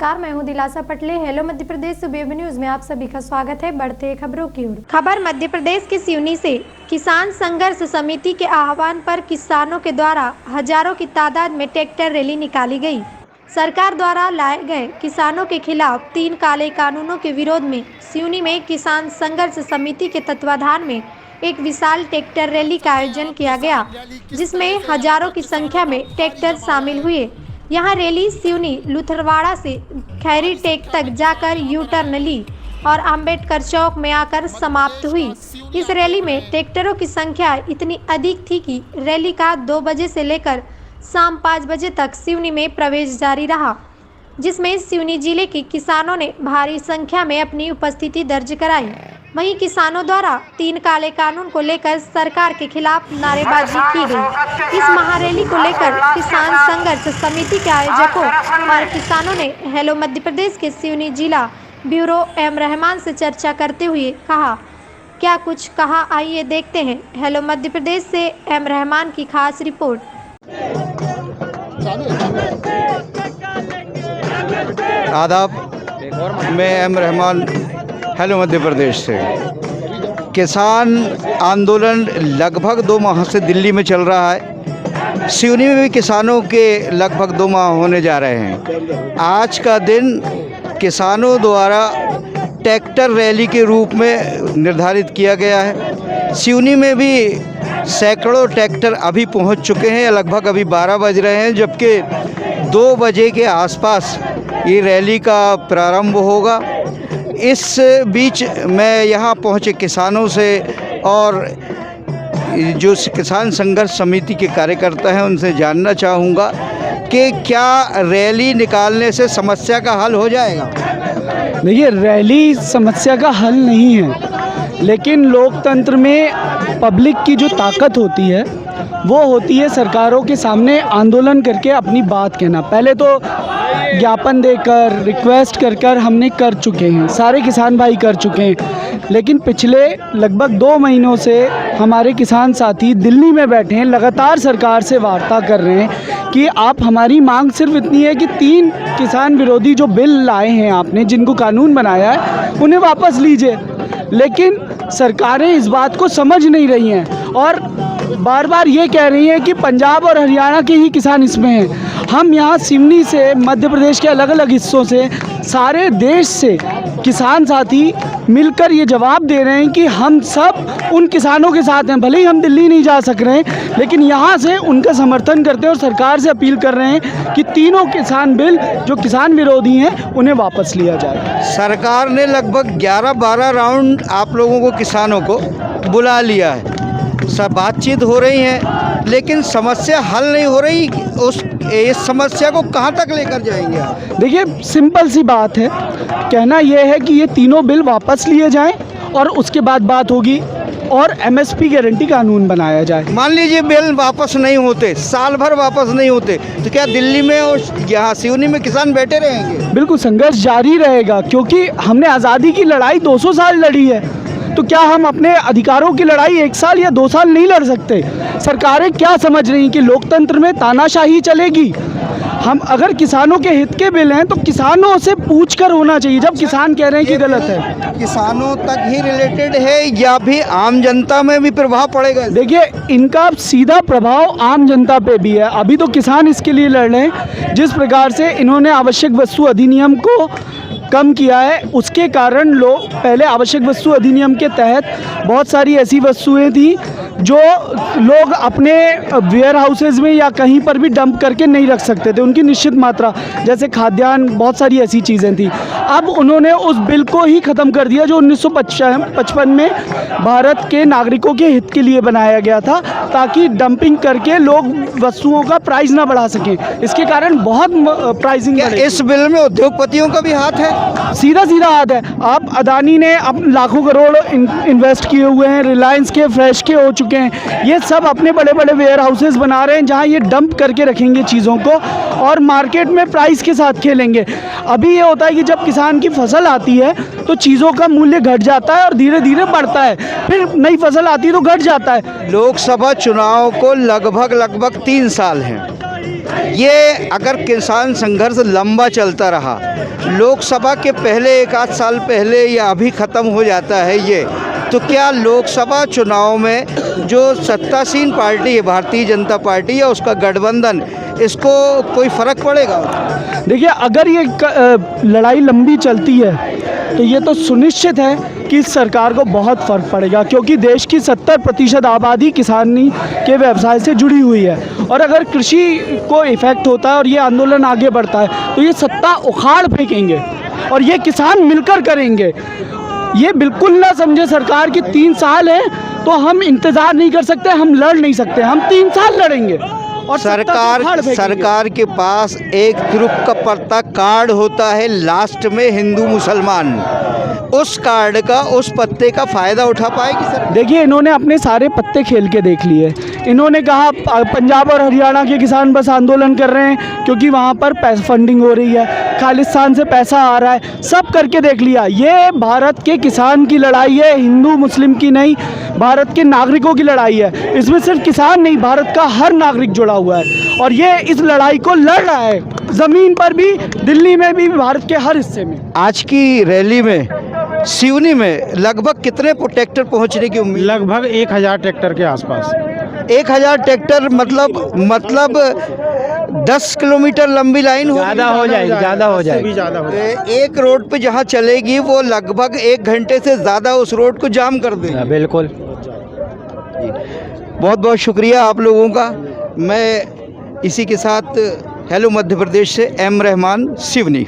नमस्कार, मैं हूं दिलासा पटले। हेलो मध्य प्रदेश सुबेब न्यूज में आप सभी का स्वागत है। बढ़ते खबरों की ओर। खबर मध्य प्रदेश के सिवनी से। किसान संघर्ष समिति के आह्वान पर किसानों के द्वारा हजारों की तादाद में ट्रैक्टर रैली निकाली गई। सरकार द्वारा लाए गए किसानों के खिलाफ 3 काले कानूनों के विरोध में सिवनी में किसान संघर्ष समिति के तत्वाधान में एक विशाल ट्रैक्टर रैली का आयोजन किया गया, जिसमें हजारों की संख्या में ट्रैक्टर शामिल हुए। यहां रैली सिवनी लुथरवाड़ा से खैरी टेक तक जाकर यू टर्न ली और अंबेडकर चौक में आकर समाप्त हुई। इस रैली में ट्रैक्टरों की संख्या इतनी अधिक थी कि रैली का 2 बजे से लेकर शाम 5 बजे तक सिवनी में प्रवेश जारी रहा, जिसमें सिवनी जिले के किसानों ने भारी संख्या में अपनी उपस्थिति दर्ज कराई। वहीं किसानों द्वारा 3 काले कानून को लेकर सरकार के खिलाफ नारेबाजी की गई। इस महारैली को लेकर किसान संघर्ष समिति के आयोजकों और किसानों ने हेलो मध्य प्रदेश के सिवनी जिला ब्यूरो एम रहमान से चर्चा करते हुए कहा, क्या कुछ कहा, आइए देखते हैं। हेलो मध्य प्रदेश से एम रहमान की खास रिपोर्ट। आदाब, मैं एम रहमान हेलो मध्य प्रदेश से। किसान आंदोलन लगभग 2 माह से दिल्ली में चल रहा है। सिवनी में भी किसानों के लगभग 2 माह होने जा रहे हैं। आज का दिन किसानों द्वारा ट्रैक्टर रैली के रूप में निर्धारित किया गया है। सिवनी में भी सैकड़ों ट्रैक्टर अभी पहुंच चुके हैं। लगभग अभी 12 बज रहे हैं, जबकि 2 बजे के आसपास ये रैली का प्रारंभ होगा। इस बीच मैं यहाँ पहुँचे किसानों से और जो किसान संघर्ष समिति के कार्यकर्ता हैं उनसे जानना चाहूँगा कि क्या रैली निकालने से समस्या का हल हो जाएगा। देखिए, रैली समस्या का हल नहीं है, लेकिन लोकतंत्र में पब्लिक की जो ताकत होती है वो होती है सरकारों के सामने आंदोलन करके अपनी बात कहना। पहले तो ज्ञापन देकर, रिक्वेस्ट कर हमने कर चुके हैं, सारे किसान भाई कर चुके हैं, लेकिन पिछले लगभग 2 महीनों से हमारे किसान साथी दिल्ली में बैठे हैं, लगातार सरकार से वार्ता कर रहे हैं कि आप, हमारी मांग सिर्फ इतनी है कि 3 किसान विरोधी जो बिल लाए हैं आपने, जिनको कानून बनाया है, उन्हें वापस लीजिए। लेकिन सरकारें इस बात को समझ नहीं रही हैं और बार बार ये कह रही हैं कि पंजाब और हरियाणा के ही किसान इसमें हैं। हम यहाँ सिवनी से, मध्य प्रदेश के अलग अलग हिस्सों से, सारे देश से किसान साथी मिलकर ये जवाब दे रहे हैं कि हम सब उन किसानों के साथ हैं। भले ही हम दिल्ली नहीं जा सक रहे हैं, लेकिन यहाँ से उनका समर्थन करते हैं और सरकार से अपील कर रहे हैं कि तीनों किसान बिल जो किसान विरोधी हैं उन्हें वापस लिया जाए। सरकार ने लगभग 11-12 राउंड आप लोगों को, किसानों को बुला लिया है, सब बातचीत हो रही है, लेकिन समस्या हल नहीं हो रही। इस समस्या को कहाँ तक लेकर जाएंगे आप? देखिए, सिंपल सी बात है, कहना यह है कि ये तीनों बिल वापस लिए जाएं और उसके बाद बात होगी और एमएसपी गारंटी कानून बनाया जाए। मान लीजिए बिल वापस नहीं होते, साल भर वापस नहीं होते, तो क्या दिल्ली में और यहाँ सिवनी में किसान बैठे रहेंगे? बिल्कुल, संघर्ष जारी रहेगा, क्योंकि हमने आज़ादी की लड़ाई 200 साल लड़ी है। तो क्या हम अपने अधिकारों की लड़ाई 1 साल या 2 साल नहीं लड़ सकते? सरकारें क्या समझ रही हैं कि लोकतंत्र में तानाशाही चलेगी? हम अगर किसानों के हित के बिल हैं तो किसानों से पूछकर होना चाहिए, जब किसान कह रहे हैं कि गलत है। किसानों तक ही रिलेटेड है या भी आम जनता में भी प्रभाव पड़ेगा? देखिए, इनका सीधा प्रभाव आम जनता पे भी है। अभी तो किसान इसके लिए लड़ रहे हैं। जिस प्रकार से इन्होंने आवश्यक वस्तु अधिनियम को कम किया है, उसके कारण लोग, पहले आवश्यक वस्तु अधिनियम के तहत बहुत सारी ऐसी वस्तुएं थी जो लोग अपने वेयर हाउसेज में या कहीं पर भी डंप करके नहीं रख सकते थे, उनकी निश्चित मात्रा, जैसे खाद्यान्न, बहुत सारी ऐसी चीज़ें थी। अब उन्होंने उस बिल को ही ख़त्म कर दिया जो 1955 में भारत के नागरिकों के हित के लिए बनाया गया था, ताकि डंपिंग करके लोग वस्तुओं का प्राइस ना बढ़ा सकें। इसके कारण बहुत प्राइसिंग बढ़ेगी। इस बिल में उद्योगपतियों का भी हाथ है? सीधा हाथ है। अब अदानी ने अब लाखों करोड़ इन्वेस्ट किए हुए हैं, रिलायंस के, फ्रेश के हो चुके हैं। ये सब अपने बड़े बड़े वेयर हाउसेज बना रहे हैं जहां ये डंप करके रखेंगे चीज़ों को और मार्केट में प्राइस के साथ खेलेंगे। अभी ये होता है कि जब किसान की फसल आती है तो चीज़ों का मूल्य घट जाता है और धीरे धीरे बढ़ता है, फिर नई फसल आती है तो घट जाता है। लोकसभा चुनाव को लगभग 3 साल हैं। ये अगर किसान संघर्ष लंबा चलता रहा, लोकसभा के पहले 1 आध साल पहले या अभी ख़त्म हो जाता है ये, तो क्या लोकसभा चुनाव में जो सत्तासीन पार्टी है भारतीय जनता पार्टी या उसका गठबंधन, इसको कोई फ़र्क पड़ेगा? देखिए, अगर ये लड़ाई लंबी चलती है तो ये तो सुनिश्चित है कि इस सरकार को बहुत फ़र्क पड़ेगा, क्योंकि देश की 70% आबादी किसानी के व्यवसाय से जुड़ी हुई है। और अगर कृषि को इफ़ेक्ट होता है और ये आंदोलन आगे बढ़ता है तो ये सत्ता उखाड़ फेंकेंगे और ये किसान मिलकर करेंगे। ये बिल्कुल ना समझे सरकार की 3 साल है तो हम इंतज़ार नहीं कर सकते, हम लड़ नहीं सकते, हम 3 साल लड़ेंगे। और सरकार के पास एक तुरुप का पत्ता कार्ड होता है, लास्ट में हिंदू मुसलमान, उस कार्ड का, उस पत्ते का फ़ायदा उठा पाएगी सर? देखिए, इन्होंने अपने सारे पत्ते खेल के देख लिए। इन्होंने कहा पंजाब और हरियाणा के किसान बस आंदोलन कर रहे हैं क्योंकि वहाँ पर पैसा फंडिंग हो रही है, खालिस्तान से पैसा आ रहा है, सब करके देख लिया। ये भारत के किसान की लड़ाई है, हिंदू मुस्लिम की नहीं, भारत के नागरिकों की लड़ाई है। इसमें सिर्फ किसान नहीं, भारत का हर नागरिक जुड़ा हुआ है और ये इस लड़ाई को लड़ रहा है, ज़मीन पर भी, दिल्ली में भी, भारत के हर हिस्से में। आज की रैली में सिवनी में लगभग कितने ट्रैक्टर पहुंचने की उम्मीद? लगभग 1000 ट्रैक्टर के आसपास। 1000 ट्रैक्टर मतलब 10 किलोमीटर लंबी लाइन ज़्यादा हो जाएगी, ज़्यादा हो जाएगी। एक रोड पे जहाँ चलेगी वो लगभग 1 घंटे से ज़्यादा उस रोड को जाम कर देगी। बिल्कुल। बहुत बहुत शुक्रिया आप लोगों का। मैं इसी के साथ हेलो मध्य प्रदेश से एम रहमान, सिवनी।